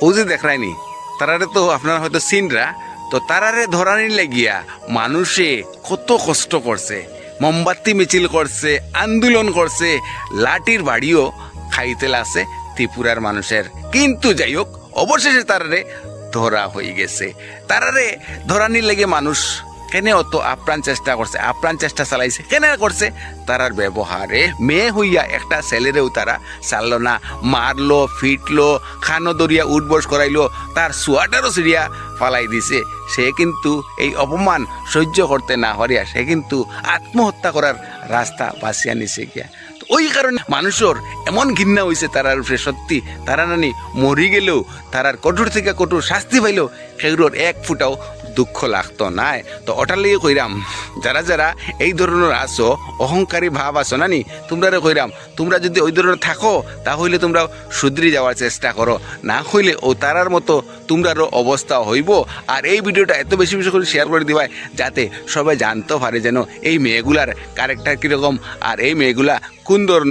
ও যে দেখায়নি তারারে তো আপনারা হয়তো চিনরা, তো তারারে ধরানি লাগিয়া মানুষে কত কষ্ট করছে, মোমবাতি মিছিল করছে, আন্দোলন করছে, লাঠির বাড়িও খাইতে লাগছে ত্রিপুরার মানুষের। কিন্তু যাই হোক, অবশেষে তারারে ধরা হয়ে গেছে। তারারে ধরানির লেগে মানুষ কেন অত আপ্রাণ চেষ্টা করছে, আপ্রাণ চেষ্টা চালাইছে কেন করছে? তারার ব্যবহারে মেয়ে হইয়া একটা ছেলেরেও তারা চাললো না, মারলো, ফিটলো, খানো দরিয়া উঠবস করাইলো, তার সোয়াটারও সিরিয়া ফালাই দিছে। সে কিন্তু এই অপমান সহ্য করতে না পারিয়া সে কিন্তু আত্মহত্যা করার রাস্তা বাছিয়া নিছে গিয়া। ওই কারণে মানুষের এমন ঘৃণা হয়েছে তারার উপরে। সত্যি তারা নানি মরি গেলেও, তারার কঠোর থেকে কঠোর শাস্তি পাইলেও সেগুলোর এক ফুটাও দুঃখ লাগতো নাই। তো ওটার লেগে কইরাম, যারা যারা এই ধরনের আসো, অহংকারী ভাব আসো নানি, তোমরা কইরাম, তোমরা যদি ওই ধরনের থাকো তাহলে তোমরা শুধরে যাওয়ার চেষ্টা করো, না হইলে ও তারার মতো তোমরারও অবস্থা হইব। আর এই ভিডিওটা এত বেশি বেশি করে শেয়ার করে দিবাই যাতে সবাই জানতে পারে যেন এই মেয়েগুলার ক্যারেক্টার কীরকম আর এই মেয়েগুলা কোন ধরনের।